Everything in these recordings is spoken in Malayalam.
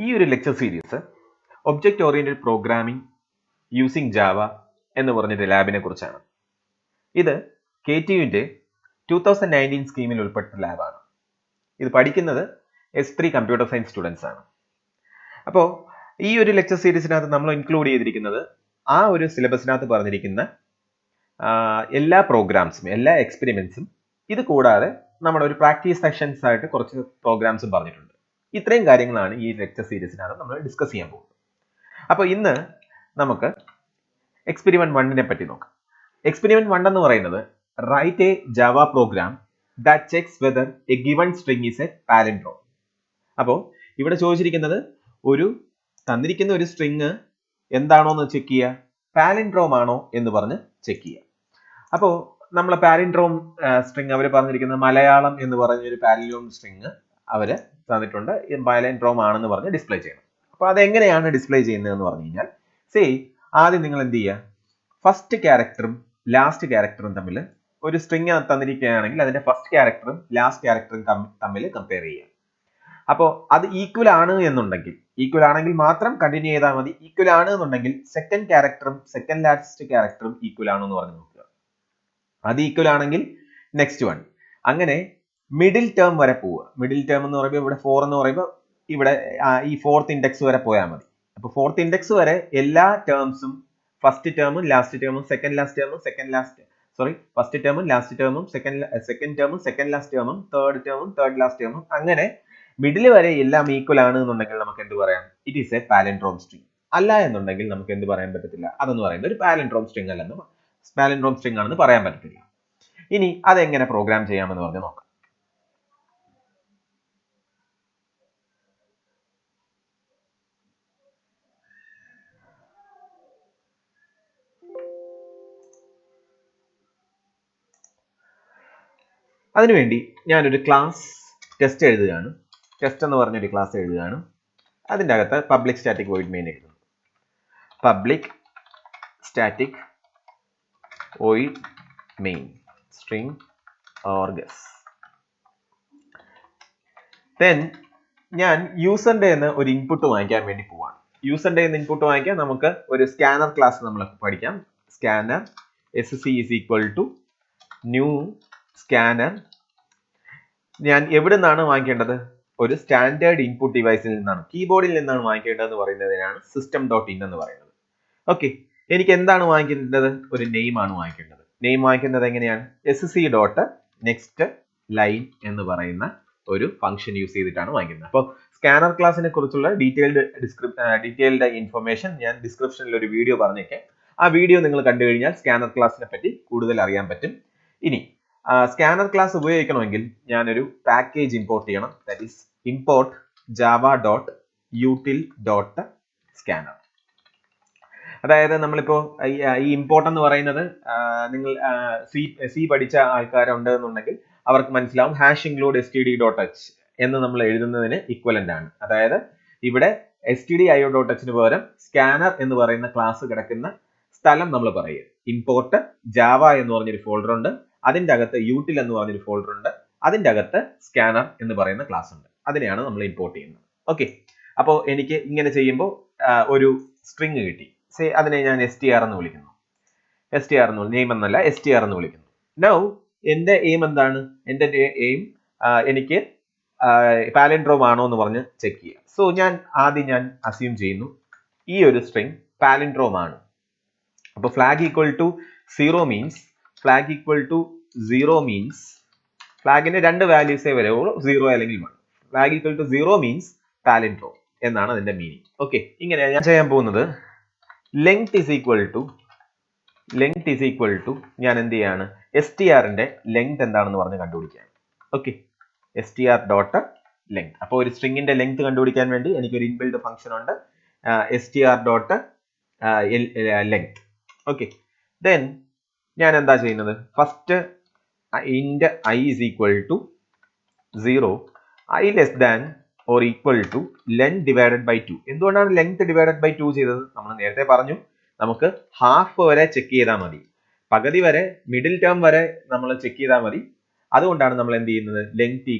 ഈ ഒരു lecture series object oriented programming using Java എന്ന് പറഞ്ഞൊരു ലാബിനെ കുറിച്ചാണ്. ഇത് KTUവിന്റെ 2019 സ്കീമിൽ ഉൾപ്പെട്ട ലാബാണ്. ഇത് പഠിക്കുന്നത് S3 കമ്പ്യൂട്ടർ സയൻസ് സ്റ്റുഡൻസ് ആണ്. അപ്പോൾ ഈ ഒരു ലെക്ചർ സീരീസിനകത്ത് നമ്മൾ ഇൻക്ലൂഡ് ചെയ്തിരിക്കുന്നത് ആ ഒരു സിലബസിനകത്ത് പറഞ്ഞിരിക്കുന്ന എല്ലാ പ്രോഗ്രാംസും എല്ലാ എക്സ്പെരിമെന്റ്സും, ഇത് കൂടാതെ നമ്മുടെ ഒരു പ്രാക്ടീസ് സെഷൻസ് ആയിട്ട് കുറച്ച് പ്രോഗ്രാംസും പറഞ്ഞിട്ടുണ്ട്. ഇത്രയും കാര്യങ്ങളാണ് ഈ ലെക്ചർ സീരീസിനകത്ത് നമ്മൾ ഡിസ്കസ് ചെയ്യാൻ പോകുന്നത്. അപ്പോൾ ഇന്ന് നമുക്ക് എക്സ്പെരിമെന്റ് 1നെ പറ്റി നോക്കാം. എക്സ്പെരിമെന്റ് 1 എന്ന് പറയുന്നത് write a Java program that checks whether a given string is a palindrome. അപ്പോൾ ഇവിടെ ചോദിച്ചിരിക്കുന്നത് ഒരു തന്നിരിക്കുന്ന ഒരു സ്ട്രിംഗ് എന്താണോ എന്ന് ചെക്ക് ചെയ്യുക, പാലിൻഡ്രോം ആണോ എന്ന് പറഞ്ഞ് ചെക്ക് ചെയ്യുക. അപ്പോൾ നമ്മളെ പാലിൻഡ്രോം സ്ട്രിംഗ് അവർ പറഞ്ഞിരിക്കുന്നത് മലയാളം എന്ന് പറഞ്ഞൊരു പാലിൻഡ്രോം സ്ട്രിംഗ് അവർ തന്നിട്ടുണ്ട്. പാലിൻഡ്രോം ആണെന്ന് പറഞ്ഞ് ഡിസ്പ്ലേ ചെയ്യണം. അപ്പോൾ അതെങ്ങനെയാണ് ഡിസ്പ്ലേ ചെയ്യുന്നതെന്ന് പറഞ്ഞു കഴിഞ്ഞാൽ, ആദ്യം നിങ്ങൾ എന്ത് ചെയ്യുക, ഫസ്റ്റ് ക്യാരക്ടറും ലാസ്റ്റ് ക്യാരക്ടറും തമ്മിൽ ഒരു സ്ട്രിംഗ് തന്നിരിക്കുകയാണെങ്കിൽ അതിന്റെ ഫസ്റ്റ് ക്യാരക്ടറും ലാസ്റ്റ് ക്യാരക്ടറും തമ്മിൽ കമ്പയർ ചെയ്യുക. അപ്പോൾ അത് ഈക്വൽ ആണ് എന്നുണ്ടെങ്കിൽ, ഈക്വൽ ആണെങ്കിൽ മാത്രം കണ്ടിന്യൂ ചെയ്താൽ മതി. ഈക്വൽ ആണ് എന്നുണ്ടെങ്കിൽ സെക്കൻഡ് ക്യാരക്ടറും സെക്കൻഡ് ലാസ്റ്റ് ക്യാരക്ടറും ഈക്വൽ ആണെന്ന് പറഞ്ഞു നോക്കുക. അത് ഈക്വൽ ആണെങ്കിൽ നെക്സ്റ്റ് വൺ, അങ്ങനെ മിഡിൽ ടേം വരെ പോവുക. മിഡിൽ ടേം എന്ന് പറയുമ്പോൾ ഇവിടെ 4 എന്ന് പറയുമ്പോൾ ഇവിടെ ഈ 4th ഇൻഡെക്സ് വരെ പോയാൽ മതി. അപ്പോൾ 4th ഇൻഡെക്സ് വരെ എല്ലാ ടേംസും, ഫസ്റ്റ് ടേമും ലാസ്റ്റ് ടേമും സെക്കൻഡ് ലാസ്റ്റ് ടേമും ഫസ്റ്റ് ടേമും ലാസ്റ്റ് ടേമും സെക്കൻഡ് ടേമും സെക്കൻഡ് ലാസ്റ്റ് ടേമും തേർഡ് ടേമും തേർഡ് ലാസ്റ്റ് ടേമും, അങ്ങനെ മിഡിൽ വരെ എല്ലാം ഈക്വൽ ആണ് എന്നുണ്ടെങ്കിൽ നമുക്ക് എന്ത് പറയാം, it is a palindrome string. അല്ല എന്നുണ്ടെങ്കിൽ നമുക്ക് എന്ത് പറയാൻ പറ്റത്തില്ല, അതെന്ന് പറയുന്നത് ഒരു പാലിൻഡ്രോം സ്ട്രിംഗ് അല്ലെന്ന്, പാലിൻഡ്രോം സ്ട്രിംഗ് ആണെന്ന് പറയാൻ പറ്റത്തില്ല. ഇനി അതെങ്ങനെ പ്രോഗ്രാം ചെയ്യാമെന്ന് പറഞ്ഞ് നോക്കാം. അതിനുവേണ്ടി ഞാനൊരു ക്ലാസ് ടെസ്റ്റ് എഴുതുകയാണ്. ടെസ്റ്റ് എന്ന് പറഞ്ഞൊരു ക്ലാസ് എഴുതുകയാണ്. അതിൻ്റെ അകത്ത് പബ്ലിക് സ്റ്റാറ്റിക് വോയിഡ് മെയിൻ എഴുതുന്നു. Public static void main string args. Then ഞാൻ യൂസറിന്റെ നിന്ന് ഒരു ഇൻപുട്ട് വാങ്ങിക്കാൻ വേണ്ടി പോവാണ്. യൂസറിന്റെ നിന്ന് ഇൻപുട്ട് വാങ്ങിക്കാൻ നമുക്ക് ഒരു സ്കാനർ ക്ലാസ് നമ്മൾ പഠിക്കാം. Scanner sc is equal to new scanner. ഞാൻ എവിടെ നിന്നാണ് വാങ്ങിക്കേണ്ടത്, ഒരു സ്റ്റാൻഡേർഡ് ഇൻപുട്ട് ഡിവൈസിൽ നിന്നാണ്, കീബോർഡിൽ നിന്നാണ് വാങ്ങിക്കേണ്ടതെന്ന് പറയുന്നതിനാണ് system.in എന്ന് പറയുന്നത്. ഓക്കെ, എനിക്ക് എന്താണ് വാങ്ങിക്കേണ്ടത്, ഒരു നെയിം ആണ് വാങ്ങിക്കേണ്ടത്. നെയിം വാങ്ങിക്കുന്നത് എങ്ങനെയാണ്, sc.next line എന്ന് പറയുന്ന ഒരു ഫംഗ്ഷൻ യൂസ് ചെയ്തിട്ടാണ് വാങ്ങിക്കുന്നത്. അപ്പോൾ സ്കാനർ ക്ലാസിനെ കുറിച്ചുള്ള ഡീറ്റെയിൽഡ് ഇൻഫർമേഷൻ ഞാൻ ഡിസ്ക്രിപ്ഷനിൽ ഒരു വീഡിയോ പറഞ്ഞേക്കാം. ആ വീഡിയോ നിങ്ങൾ കണ്ടു കഴിഞ്ഞാൽ സ്കാനർ ക്ലാസിനെ പറ്റി കൂടുതൽ അറിയാൻ പറ്റും. ഇനി സ്കാനർ ക്ലാസ് ഉപയോഗിക്കണമെങ്കിൽ ഞാനൊരു പാക്കേജ് ഇമ്പോർട്ട് ചെയ്യണം. That is import java.util.scanner. അതായത് നമ്മളിപ്പോ ഈ ഇമ്പോർട്ട് എന്ന് പറയുന്നത് നിങ്ങൾ സി പഠിച്ച ആൾക്കാരുണ്ട് എന്നുണ്ടെങ്കിൽ അവർക്ക് മനസ്സിലാവും. #include std.h എന്ന് നമ്മൾ എഴുതുന്നതിന് ഇക്വലന്റ് ആണ്. അതായത് ഇവിടെ stdio.h പകരം സ്കാനർ എന്ന് പറയുന്ന ക്ലാസ് കിടക്കുന്ന സ്ഥലം നമ്മൾ പറയുക. ഇമ്പോർട്ട് ജാവ എന്ന് പറഞ്ഞൊരു ഫോൾഡർ ഉണ്ട്, അതിന്റെ അകത്ത് യൂട്ടിൽ എന്ന് പറഞ്ഞൊരു ഫോൾഡർ ഉണ്ട്, അതിന്റെ അകത്ത് സ്കാനർ എന്ന് പറയുന്ന ക്ലാസ് ഉണ്ട്. അതിനെയാണ് നമ്മൾ ഇമ്പോർട്ട് ചെയ്യുന്നത്. ഓക്കെ, അപ്പോൾ എനിക്ക് ഇങ്ങനെ ചെയ്യുമ്പോൾ ഒരു സ്ട്രിംഗ് കിട്ടി. അതിനെ ഞാൻ str എന്ന് വിളിക്കുന്നു. നെയിം എന്നല്ല, str എന്ന് വിളിക്കുന്നു. നൗ എന്റെ എയിം എന്താണ്, എന്റെ എയിം എനിക്ക് പാലിൻഡ്രോം ആണോ എന്ന് പറഞ്ഞ് ചെക്ക് ചെയ്യുക. സോ ഞാൻ അസ്യൂം ചെയ്യുന്നു ഈ ഒരു സ്ട്രിംഗ് പാലിൻഡ്രോം ആണ്. അപ്പോൾ ഫ്ലാഗ് ഈക്വൽ ടു 0 മീൻസ് ഫ്ലാഗിന് 2 വാല്യൂസേ വരുള്ളൂ, 0 അല്ലെങ്കിൽ 1. Flag equal to 0 means palindrome എന്നാണ് അതിന്റെ മീനിങ്. ഓക്കെ, ഇങ്ങനെ ഞാൻ ചെയ്യാൻ പോകുന്നത് ലെങ്ത് ഈസ് ഈക്വൽ ടു ഞാൻ എന്ത് ചെയ്യാണ്, str-ന്റെ ലെങ്ത് എന്താണെന്ന് പറഞ്ഞ് കണ്ടുപിടിക്കുകയാണ്. Okay, str.length. അപ്പോൾ ഒരു സ്ട്രിംഗിന്റെ ലെങ്ത് കണ്ടുപിടിക്കാൻ വേണ്ടി എനിക്കൊരു ഇൻബിൽഡ് ഫംഗ്ഷൻ ഉണ്ട്, str.length. ഓക്കെ, ദെൻ ഞാൻ എന്താ ചെയ്യുന്നത്, first int I is equal to 0, I less than or equal to length divided by 2. എന്തുകൊണ്ടാണ് ലെങ്ത് ഡിവൈഡഡ് ബൈ 2 ചെയ്തത്, നമ്മൾ നേരത്തെ പറഞ്ഞു നമുക്ക് ഹാഫ് വരെ ചെക്ക് ചെയ്താൽ മതി, പകുതി വരെ മിഡിൽ ടേം വരെ നമ്മൾ ചെക്ക് ചെയ്താൽ മതി. അതുകൊണ്ടാണ് നമ്മൾ എന്ത് ചെയ്യുന്നത്,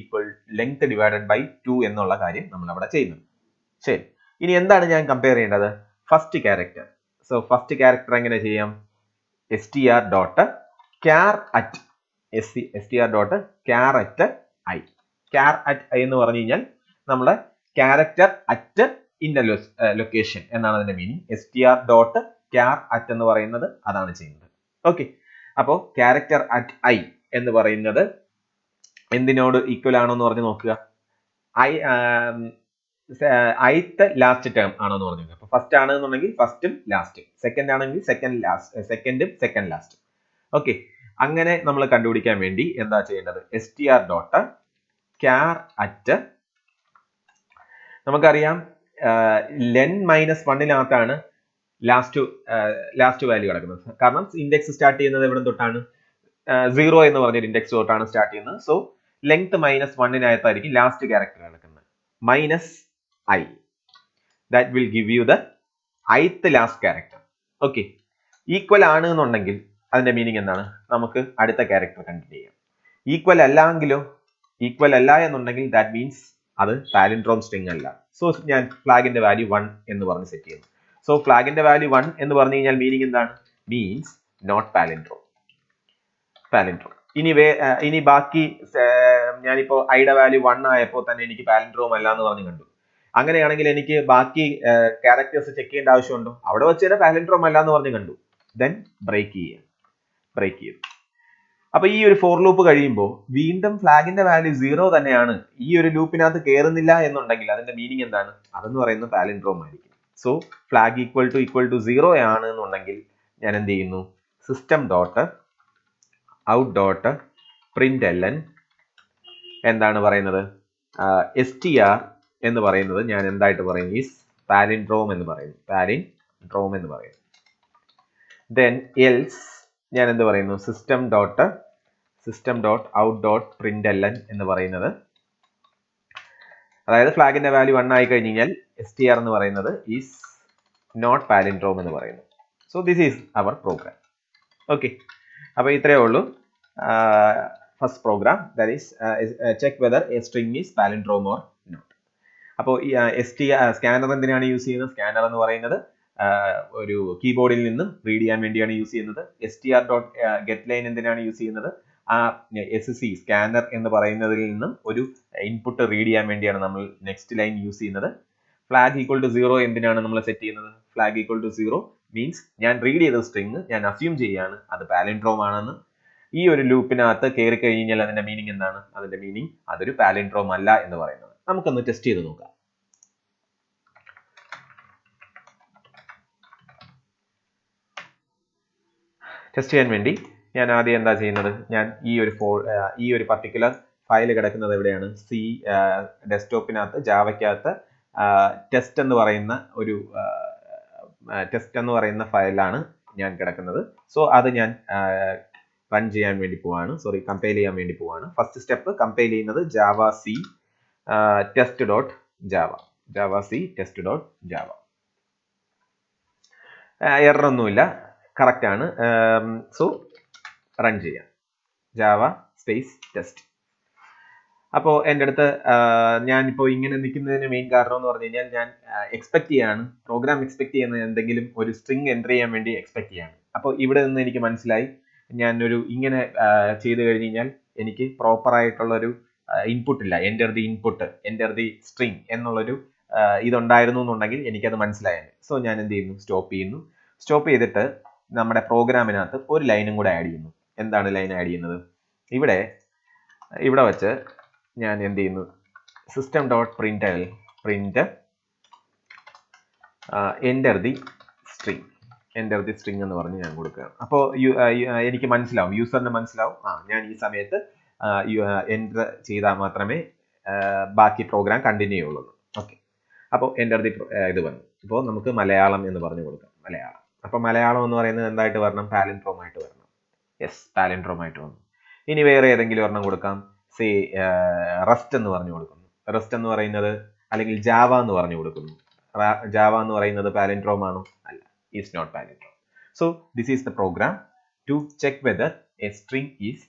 ലെങ്ത് ഡിവൈഡഡ് ബൈ 2 എന്നുള്ള കാര്യം നമ്മൾ അവിടെ ചെയ്യുന്നത്. ശരി, ഇനി എന്താണ് ഞാൻ കമ്പയർ ചെയ്യേണ്ടത്? First character. So first character എങ്ങനെ ചെയ്യാം? str dot char at str dot char at I. char at I എന്ന് പറഞ്ഞു കഴിഞ്ഞാൽ നമ്മുടെ ക്യാരക്ടർ അറ്റ് ഇൻ ലൊക്കേഷൻ എന്നാണ് അതിന്റെ meaning. str dot char at എന്ന് പറയുന്നത് അതാണ് ചെയ്യുന്നത്. ഓക്കെ, അപ്പോൾ ക്യാരക്ടർ അറ്റ് I എന്ന് പറയുന്നത് എന്തിനോട് ഈക്വൽ ആണോ എന്ന് പറഞ്ഞ് നോക്കുക. ith ലാസ്റ്റ് ടേം ആണോ എന്ന് പറഞ്ഞു. അപ്പൊ ഫസ്റ്റ് ആണെന്നുണ്ടെങ്കിൽ ഫസ്റ്റും ലാസ്റ്റും, സെക്കൻഡ് ആണെങ്കിൽ സെക്കൻഡും സെക്കൻഡ് ലാസ്റ്റും. ഓക്കെ, അങ്ങനെ നമ്മൾ കണ്ടുപിടിക്കാൻ വേണ്ടി എന്താ ചെയ്യേണ്ടത്? str ഡോട്ട് char at, നമുക്കറിയാം len മൈനസ് വണ്ണിനകത്താണ് ലാസ്റ്റ് വാല്യൂ കിടക്കുന്നത്. കാരണം ഇൻഡെക്സ് സ്റ്റാർട്ട് ചെയ്യുന്നത് എവിടെ തൊട്ടാണ്? 0 എന്ന് പറഞ്ഞൊരു ഇൻഡെക്സ് തൊട്ടാണ് സ്റ്റാർട്ട് ചെയ്യുന്നത്. സോ ലെങ്ത് മൈനസ് വണ്ണിനകത്തായിരിക്കും ലാസ്റ്റ് ക്യാരക്ടർ കിടക്കുന്നത്. Minus I, that will give you the ith last character. Okay, equal ആണ് എന്നുണ്ടെങ്കിൽ അതിന്റെ മീനിങ് എന്താണ്? നമുക്ക് അടുത്ത ക്യാരക്ടർ കണ്ടിന്യൂ ചെയ്യാം. ഈക്വൽ അല്ലാങ്കിലോ? ഈക്വൽ അല്ല എന്നുണ്ടെങ്കിൽ ദാറ്റ് മീൻസ് അത് പാലിൻഡ്രോം സ്ട്രിംഗ് അല്ല. സോ ഞാൻ ഫ്ലാഗിന്റെ വാല്യൂ 1 എന്ന് പറഞ്ഞ് സെറ്റ് ചെയ്യുന്നു. സോ ഫ്ലാഗിന്റെ വാല്യൂ 1 എന്ന് പറഞ്ഞു കഴിഞ്ഞാൽ മീനിങ് എന്താണ്? Means not palindrome. ഇനി ബാക്കി ഞാനിപ്പോ ഐയുടെ വാല്യൂ 1 ആയപ്പോൾ തന്നെ എനിക്ക് പാലിൻഡ്രോം അല്ല എന്ന് പറഞ്ഞു കണ്ടു. അങ്ങനെയാണെങ്കിൽ എനിക്ക് ബാക്കി ക്യാരക്ടേഴ്സ് ചെക്ക് ചെയ്യേണ്ട ആവശ്യമുണ്ടോ? അവിടെ വെച്ച് തന്നെ പാലിൻഡ്രോം അല്ല എന്ന് പറഞ്ഞു കണ്ടു. ദെൻ ബ്രേക്ക് ചെയ്തു. അപ്പൊ ഈ ഒരു ഫോർ ലൂപ്പ് കഴിയുമ്പോൾ വീണ്ടും ഫ്ലാഗിന്റെ വാല്യൂ 0 തന്നെയാണ്, ഈ ഒരു ലൂപ്പിനകത്ത് കയറുന്നില്ല എന്നുണ്ടെങ്കിൽ അതിന്റെ മീനിങ് എന്താണ്? അതെന്ന് പറയുന്നത് പാലിൻഡ്രോം ആയിരിക്കും. സോ ഫ്ലാഗ് ഈക്വൽ ടു 0 ആണ് എന്നുണ്ടെങ്കിൽ ഞാൻ എന്ത് ചെയ്യുന്നു? System dot out dot println എന്താണ് പറയുന്നത്? str എന്ന് പറയുന്നത് ഞാൻ എന്തായിട്ട് പറയുന്നു? ഈസ് പാലിൻഡ്രോം എന്ന് പറയുന്നു. ദെൻ എൽസ് ഞാൻ എന്ത് പറയുന്നു? System dot out dot println എന്ന് പറയുന്നത്, അതായത് ഫ്ലാഗിന്റെ വാല്യൂ 1 ആയി കഴിഞ്ഞ് കഴിഞ്ഞാൽ str എന്ന് പറയുന്നത് ഈസ് നോട്ട് പാലിൻഡ്രോം എന്ന് പറയുന്നു. So this is our program. Okay, അപ്പൊ ഇത്രയേ ഉള്ളൂ first program, that is check whether a string is palindrome or not. അപ്പോൾ ഈ സ്കാനർ എന്തിനാണ് യൂസ് ചെയ്യുന്നത്? സ്കാനർ എന്ന് പറയുന്നത് ഒരു കീബോർഡിൽ നിന്നും റീഡ് ചെയ്യാൻ വേണ്ടിയാണ് യൂസ് ചെയ്യുന്നത്. str ഡോട്ട് ഗെറ്റ് ലൈൻ എന്തിനാണ് യൂസ് ചെയ്യുന്നത്? ആ SC സ്കാനർ എന്ന് പറയുന്നതിൽ നിന്നും ഒരു ഇൻപുട്ട് റീഡ് ചെയ്യാൻ വേണ്ടിയാണ് നമ്മൾ നെക്സ്റ്റ് ലൈൻ യൂസ് ചെയ്യുന്നത്. ഫ്ലാഗ് ഈക്വൽ ടു 0 എന്തിനാണ് നമ്മൾ സെറ്റ് ചെയ്യുന്നത്? ഫ്ലാഗ് ഈക്വൽ ടു 0 മീൻസ് ഞാൻ റീഡ് ചെയ്ത സ്ട്രിംഗ് ഞാൻ അസ്യൂം ചെയ്യാണ് അത് പാലിൻഡ്രോം ആണെന്ന്. ഈ ഒരു ലൂപ്പിനകത്ത് കയറി കഴിഞ്ഞാൽ അതിന്റെ മീനിങ് എന്താണ്? അതിന്റെ മീനിങ് അതൊരു പാലിൻഡ്രോം അല്ല എന്ന് പറയുന്നത്. നമുക്കൊന്ന് ടെസ്റ്റ് ചെയ്ത് നോക്കാം. ടെസ്റ്റ് ചെയ്യാൻ വേണ്ടി ഞാൻ ആദ്യം എന്താ ചെയ്യുന്നത്? ഞാൻ ഈ ഒരു പർട്ടിക്കുലർ ഫയൽ കിടക്കുന്നത് എവിടെയാണ്? ഡെസ്ക്ടോപ്പിനകത്ത് ജാവയ്ക്കകത്ത് ടെസ്റ്റ് എന്ന് പറയുന്ന ഫയലാണ് ഞാൻ കിടക്കുന്നത്. സോ അത് ഞാൻ റൺ ചെയ്യാൻ വേണ്ടി പോവാണ്, കമ്പൈൽ ചെയ്യാൻ വേണ്ടി പോവാണ്. ഫസ്റ്റ് സ്റ്റെപ്പ് കമ്പൈൽ ചെയ്യുന്നത് javac test.java. എറർ ഒന്നുമില്ല, കറക്റ്റ് ആണ്. സോ റൺ ചെയ്യാം java സ്പേസ് ടെസ്റ്റ്. അപ്പോൾ എൻ്റെ അടുത്ത് ഞാനിപ്പോൾ ഇങ്ങനെ നിൽക്കുന്നതിന് മെയിൻ കാരണം എന്ന് പറഞ്ഞു കഴിഞ്ഞാൽ ഞാൻ പ്രോഗ്രാം എക്സ്പെക്ട് ചെയ്യുന്നത് എന്തെങ്കിലും ഒരു സ്ട്രിംഗ് എൻ്റർ ചെയ്യാൻ വേണ്ടി എക്സ്പെക്ട് ചെയ്യാണ്. അപ്പോൾ ഇവിടെ നിന്ന് എനിക്ക് മനസ്സിലായി ഞാനൊരു ഇങ്ങനെ ചെയ്ത് കഴിഞ്ഞ് കഴിഞ്ഞാൽ എനിക്ക് പ്രോപ്പർ ആയിട്ടുള്ള ഒരു ഇൻപുട്ട് ഇല്ല. എൻ്റർ ദി സ്ട്രിംഗ് എന്നുള്ളൊരു ഇതുണ്ടായിരുന്നു എന്നുണ്ടെങ്കിൽ എനിക്കത് മനസ്സിലായത്. സോ ഞാൻ എന്ത് ചെയ്യുന്നു? സ്റ്റോപ്പ് ചെയ്തിട്ട് നമ്മുടെ പ്രോഗ്രാമിനകത്ത് ഒരു ലൈനും കൂടെ ആഡ് ചെയ്യുന്നു. എന്താണ് ലൈൻ ആഡ് ചെയ്യുന്നത്? ഇവിടെ വെച്ച് ഞാൻ എന്ത് ചെയ്യുന്നു? System dot print enter the string എന്ന് പറഞ്ഞ് ഞാൻ കൊടുക്കുകയാണ്. അപ്പോൾ എനിക്ക് മനസ്സിലാവും, യൂസറിന് മനസ്സിലാവും ഞാൻ ഈ സമയത്ത് എൻ്റർ ചെയ്താൽ മാത്രമേ ബാക്കി പ്രോഗ്രാം കണ്ടിന്യൂ ചെയ്യുള്ളൂ. ഓക്കെ, അപ്പോൾ എൻ്റർ ദി ഇത് വന്നു. ഇപ്പോൾ നമുക്ക് മലയാളം എന്ന് പറഞ്ഞു കൊടുക്കാം. അപ്പോൾ മലയാളം എന്ന് പറയുന്നത് എന്തായിട്ട് വരണം? പാലിൻഡ്രോം ആയിട്ട് വരണം. യെസ്, പാലിൻഡ്രോം ആയിട്ട് വന്നു. ഇനി വേറെ ഏതെങ്കിലും ഒരെണ്ണം കൊടുക്കാം. റസ്റ്റ് എന്ന് പറഞ്ഞു കൊടുക്കുന്നു. റസ്റ്റ് എന്ന് പറയുന്നത്, അല്ലെങ്കിൽ ജാവ എന്ന് പറഞ്ഞു കൊടുക്കുന്നു. ജാവ എന്ന് പറയുന്നത് പാലിൻഡ്രോം ആണോ? അല്ല, is not palindrome. So this is the program to check whether a string is